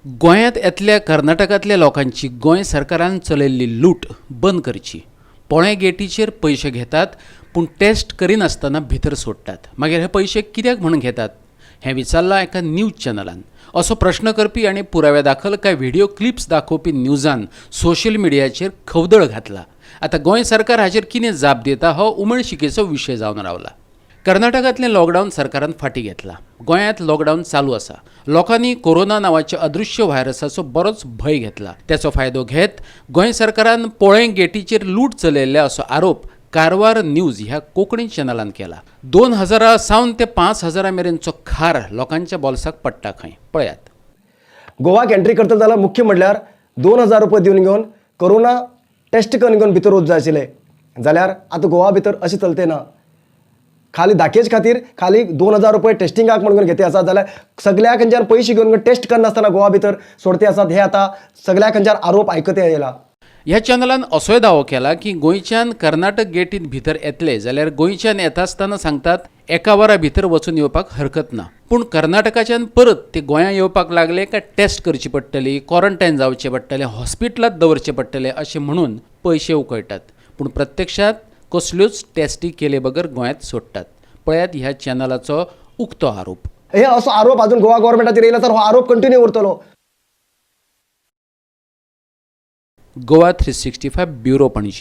गोंयांत येतल्या कर्नाटकांतल्या लोकांची गोंय सरकारान चलयल्ली लूट बंद करची. पोळे गेटीचेर पयशे घेतात पूण टेस्ट करिनासतना भितर सोडटात. मागीर हे पयशे कित्याक म्हणून घेतात हें विचारलां एका न्यूज चॅनलान. असो प्रश्न करपी आनी पुराव्या दाखल कांय व्हिडिओ क्लिप्स दाखोवपी न्यूजान सोशल मिडियाचेर खवदळ घातला. आतां गोंय सरकार हाचेर कितें जाप दिता हो उमळशिकेचो विशय जावन रावला. कर्नाटकांतलें लॉकडावन सरकारान फाटीं घेतलां. गोंयांत लॉकडावन चालू आसा. लोकांनी कोरोना नांवाच्या अदृश्य व्हायरसाचो बरोच भंय घेतला. त्याचो फायदो घेत गोंय सरकारान पोळे गेटीचेर लूट चलयल्या असो आरोप कारवार न्यूज ह्या कोंकणी चॅनलान केला. 2000 सावन ते 5000 मेरेनचो खार लोकांच्या बोल्साक पडटा खंय पळयात. गोवाक एंट्री करता जाल्यार मुख्य म्हणल्यार 2000 रुपये दिवन घेवन कोरोना टेस्ट करून घेवन भितर वचूंक जाय आशिल्लें. जाल्यार आतां गोवा भितर अशें चलतें ना. खाली दाखयचे खातीर खाली 2000 रुपये टेस्टिंगाक म्हणून घेते आसात. जाल्यार सगळ्या खंयच्यान पयशे घेवन टेस्ट करनासतना गोवा भितर सोडते आसात. हे आतां सगळ्या खंयच्यान आरोप आयकत येयला. ह्या चॅनलान असोय दावो केला की गोंयच्यान कर्नाटक गेटींत भितर येतले जाल्यार गोंयच्यान येता आसतना सांगतात एका वरा भितर वचून येवपाक हरकत ना. पूण कर्नाटकाच्यान परत ते गोंयां येवपाक लागले काय टेस्ट करची पडटली, क्वॉरंटायन जावचें पडटलें, हॉस्पिटलांत दवरचें पडटलें अशें म्हणून पयशे उकळटात. पूण प्रत्यक्षात कसल्योच टेस्टी केले बगर गोंयांत सोडटात. पळयात ह्या चॅनलाचो उक्तो आरोप. हे असो आरोप अजून गोवा गव्हर्मेंटाचेर येयला तर हो आरोप कंटिन्यू उरतलो. गोवा 365 ब्युरो पणजी.